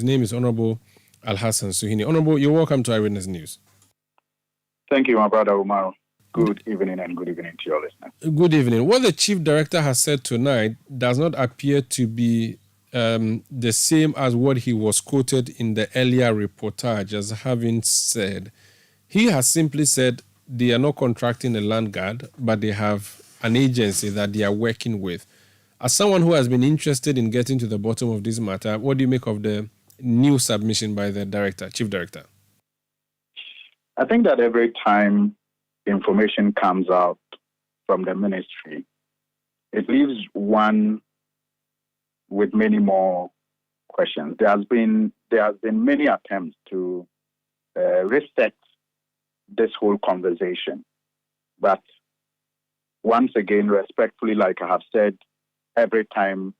name is Honorable Alhassan Suhuyini. Honorable, you're welcome to Eyewitness News. Thank you, my brother Umar. Good evening and good evening to your listeners. Good evening. What the Chief Director has said tonight does not appear to be the same as what he was quoted in the earlier reportage as having said. He has simply said they are not contracting a land guard, but they have an agency that they are working with. As someone who has been interested in getting to the bottom of this matter, what do you make of the new submission by the director, Chief Director? I think that every time information comes out from the ministry, it leaves one with many more questions. There has been many attempts to reset this whole conversation, but once again, respectfully, like I have said, every time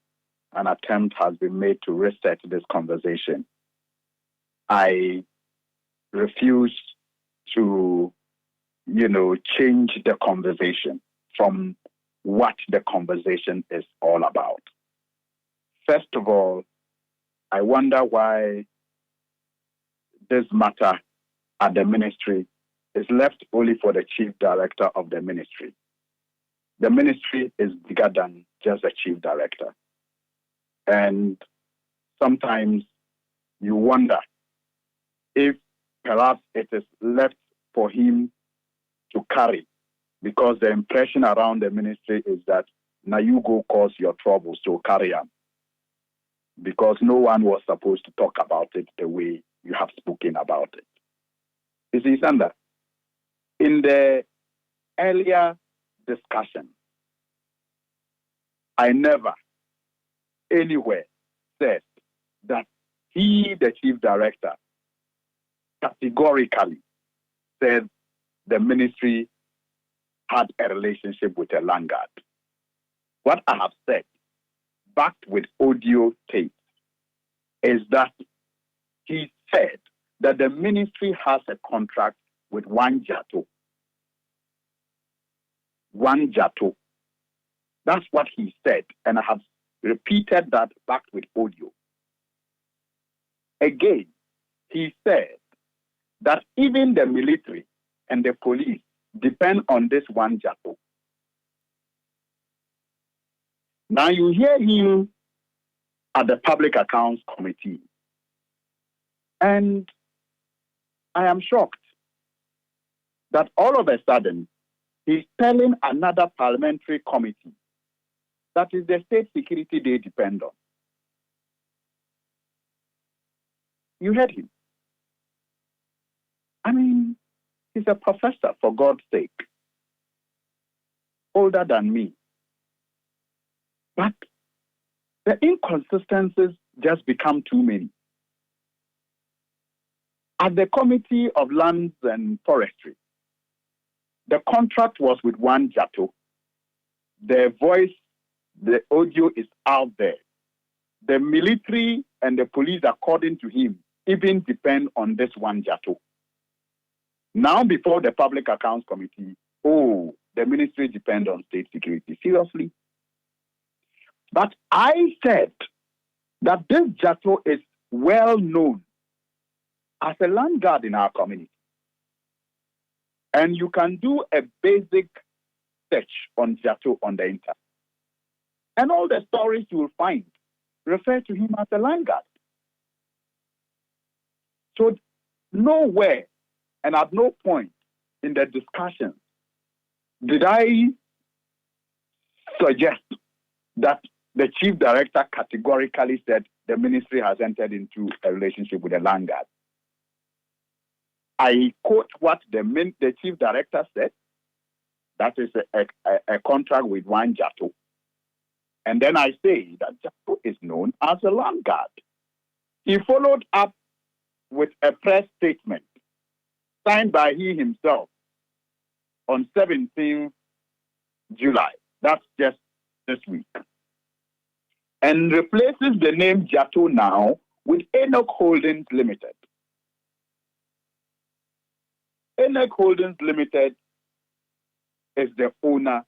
an attempt has been made to reset this conversation, I refuse to, change the conversation from what the conversation is all about. First of all, I wonder why this matter at the ministry is left only for the Chief Director of the ministry. The ministry is bigger than just a Chief Director. And sometimes you wonder if perhaps it is left for him to carry, because the impression around the ministry is that now you go cause your troubles, so carry on. Because no one was supposed to talk about it the way you have spoken about it. You see, Sandra, in the earlier discussion, I never anywhere said that he, the Chief Director, categorically said the ministry had a relationship with a Landguard. What I have said, backed with audio tape, is that he said that the ministry has a contract with one Jato. One Jato. That's what he said, and I have repeated that backed with audio. Again, he said that even the military and the police depend on this one Jato. Now you hear him at the Public Accounts Committee, and I am shocked that all of a sudden he's telling another parliamentary committee that is the state security they depend on. You heard him. I mean, he's a professor, for God's sake, older than me. But the inconsistencies just become too many. At the Committee of Lands and Forestry, the contract was with one Jato. The voice, the audio is out there. The military and the police, according to him, even depend on this one Jato. Now, before the Public Accounts Committee, the ministry depends on state security. Seriously? But I said that this Jato is well known as a land guard in our community. And you can do a basic search on Jato on the internet. And all the stories you will find refer to him as a land guard. So nowhere and at no point in the discussion did I suggest that the Chief Director categorically said the ministry has entered into a relationship with the land guard. I quote what the Chief Director said, that is a contract with one Jato. And then I say that Jato is known as a land guard. He followed up with a press statement signed by he himself on 17th July. That's just this week. And replaces the name Jato now with Enoch Holdings Limited. Enoch Holdings Limited is the owner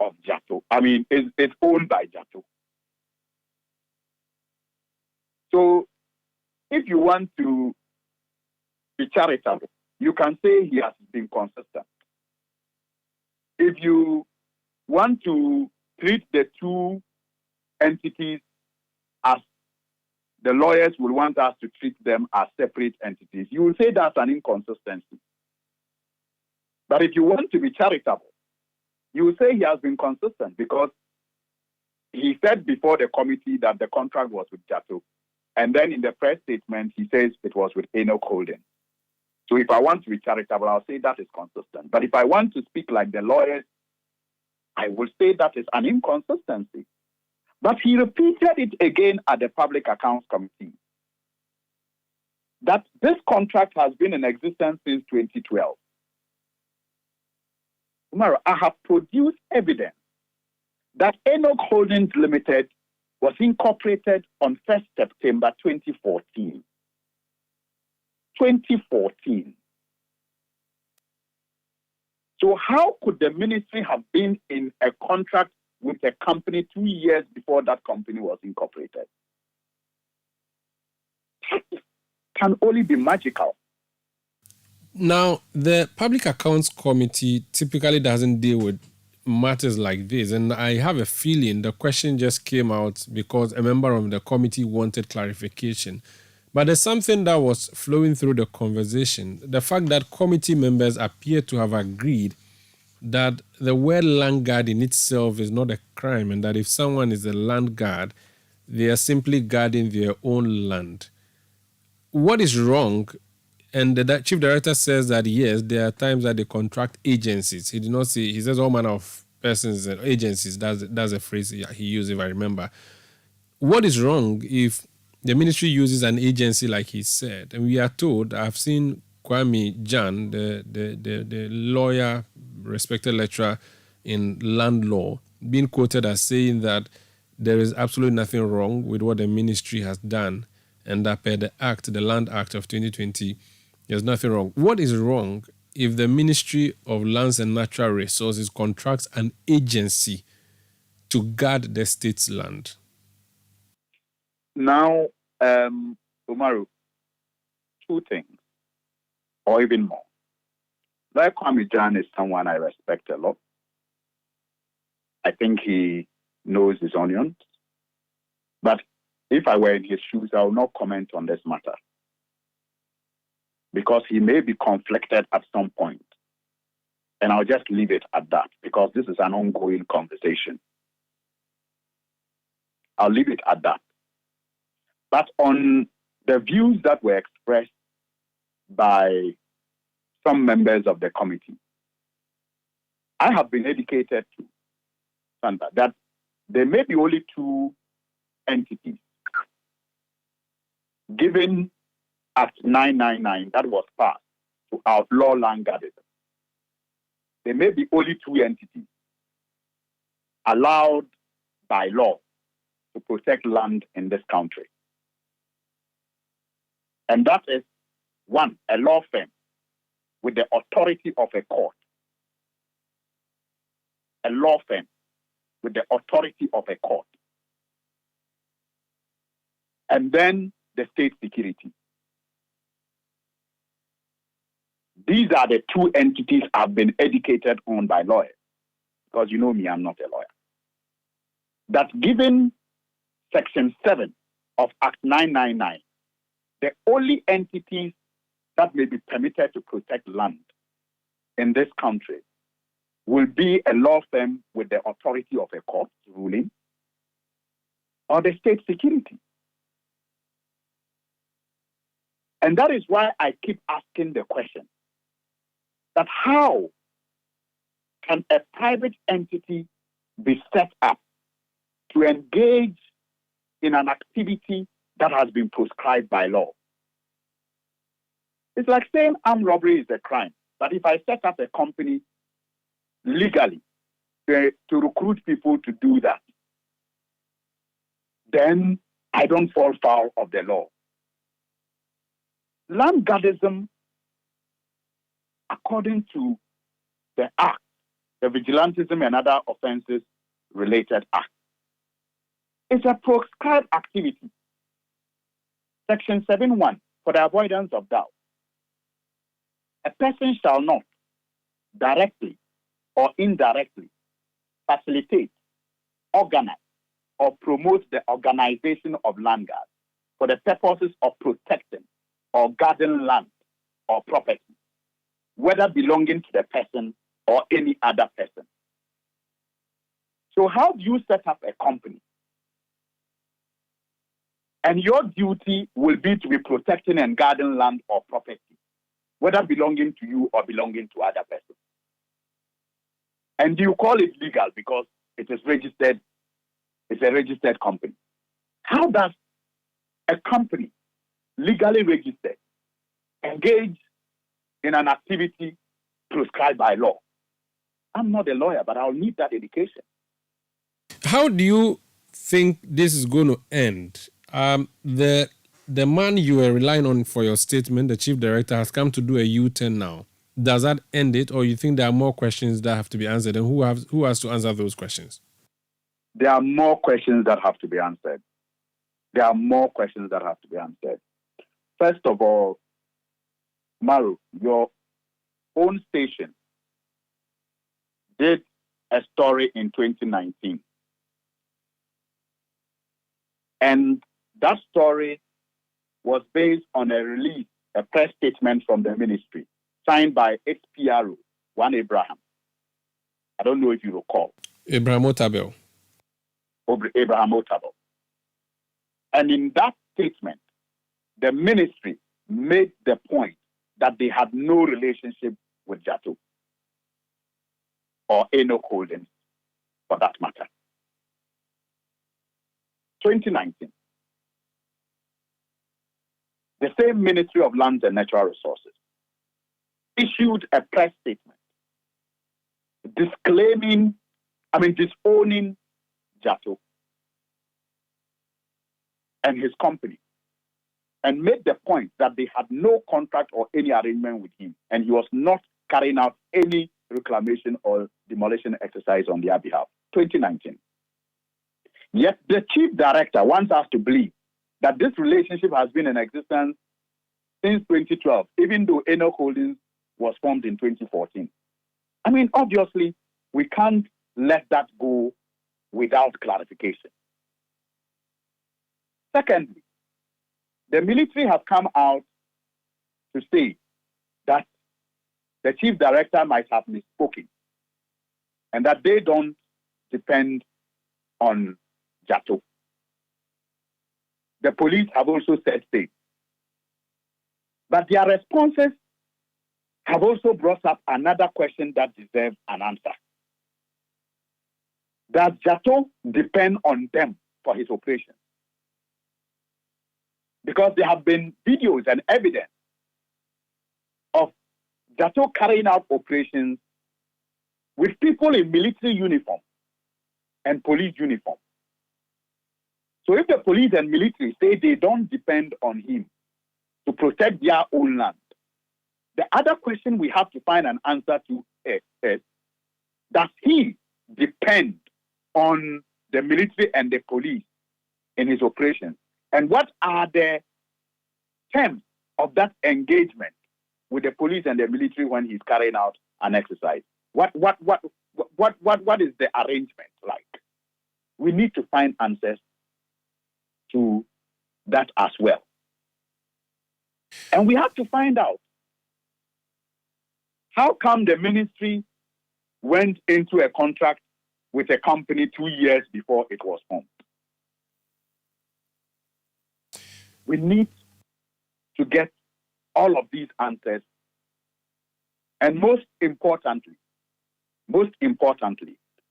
of Jato. I mean, it's owned by Jato. So if you want to be charitable, you can say he has been consistent. If you want to treat the two entities as the lawyers will want us to treat them as separate entities, you will say that's an inconsistency. But if you want to be charitable, you will say he has been consistent because he said before the committee that the contract was with Jato. And then in the press statement, he says it was with Enoch Holding. So if I want to be charitable, I'll say that is consistent. But if I want to speak like the lawyers, I will say that is an inconsistency. But he repeated it again at the Public Accounts Committee, that this contract has been in existence since 2012. Umaro, I have produced evidence that Enoch Holdings Limited was incorporated on 1st September 2014. 2014. So how could the ministry have been in a contract with a company 2 years before that company was incorporated? That can only be magical. Now, the Public Accounts Committee typically doesn't deal with matters like this, and I have a feeling the question just came out because a member of the committee wanted clarification. But there's something that was flowing through the conversation. The fact that committee members appear to have agreed that the word land guard in itself is not a crime, and that if someone is a land guard, they are simply guarding their own land. What is wrong? And the chief director says that yes, there are times that they contract agencies. He did not say, he says all manner of persons and agencies. That's a phrase he used, if I remember. What is wrong if the ministry uses an agency like he said? And we are told, I've seen Kwame Jan, the lawyer, respected lecturer in land law, being quoted as saying that there is absolutely nothing wrong with what the ministry has done, and that per the Act, the Land Act of 2020, there's nothing wrong. What is wrong if the Ministry of Lands and Natural Resources contracts an agency to guard the state's land? Now, Umaru, two things, or even more. Like Kwame Jan is someone I respect a lot. I think he knows his onions. But if I were in his shoes, I will not comment on this matter, because he may be conflicted at some point. And I'll just leave it at that, because this is an ongoing conversation. I'll leave it at that. But on the views that were expressed by some members of the committee, I have been educated to Santa, that there may be only two entities given Act 999 that was passed to outlaw landguardism. There may be only two entities allowed by law to protect land in this country. And that is, one, a law firm with the authority of a court. A law firm with the authority of a court. And then the state security. These are the two entities I've been educated on by lawyers, because you know me, I'm not a lawyer. That given Section 7 of Act 999, the only entities that may be permitted to protect land in this country will be a law firm with the authority of a court ruling, or the state security. And that is why I keep asking the question, that how can a private entity be set up to engage in an activity that has been prescribed by law? It's like saying armed robbery is a crime. But if I set up a company legally to recruit people to do that, then I don't fall foul of the law. Landguardism, according to the Act, the Vigilantism and Other Offences Related Act, is a prescribed activity. Section 7.1, for the avoidance of doubt, a person shall not directly or indirectly facilitate, organize, or promote the organization of land guards for the purposes of protecting or guarding land or property, whether belonging to the person or any other person. So how do you set up a company? And your duty will be to be protecting and guarding land or property, whether belonging to you or belonging to other persons. And you call it legal because it is registered, it's a registered company. How does a company legally registered engage in an activity prescribed by law? I'm not a lawyer, but I'll need that education. How do you think this is going to end? The man you were relying on for your statement, the chief director, has come to do a U-turn now. Does that end it, or you think there are more questions that have to be answered, and who has to answer those questions? There are more questions that have to be answered. There are more questions that have to be answered. First of all, Maru, your own station did a story in 2019. And that story was based on a press statement from the ministry, signed by ex-PRO, one Abraham. I don't know if you recall. Abraham Otabel. Abraham Otabel. And in that statement, the ministry made the point that they had no relationship with Jato or Enoch Holdings, for that matter. 2019. The same Ministry of Lands and Natural Resources issued a press statement disowning Jato and his company, and made the point that they had no contract or any arrangement with him, and he was not carrying out any reclamation or demolition exercise on their behalf. 2019. Yet the chief director wants us to believe that this relationship has been in existence since 2012, even though Enoch Holdings was formed in 2014. I mean, obviously, we can't let that go without clarification. Secondly, the military have come out to say that the chief director might have misspoken and that they don't depend on Jato. The police have also said things. But their responses have also brought up another question that deserves an answer. Does Jato depend on them for his operation? Because there have been videos and evidence of Jato carrying out operations with people in military uniform and police uniform. So if the police and military say they don't depend on him to protect their own land, the other question we have to find an answer to is, does he depend on the military and the police in his operations? And what are the terms of that engagement with the police and the military when he's carrying out an exercise? What is the arrangement like? We need to find answers to that as well. And we have to find out how come the ministry went into a contract with a company 2 years before it was formed. We need to get all of these answers. And most importantly,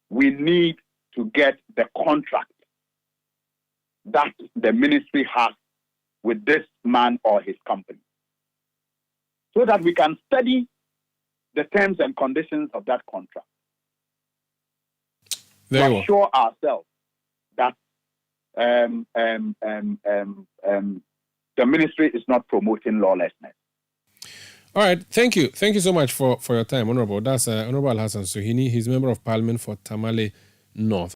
we need to get the contract that the ministry has with this man or his company, so that we can study the terms and conditions of that contract. To assure ourselves that the ministry is not promoting lawlessness. All right, thank you. Thank you so much for your time, Honorable. That's Honorable Hassan Suhuyini. He's Member of Parliament for Tamale North.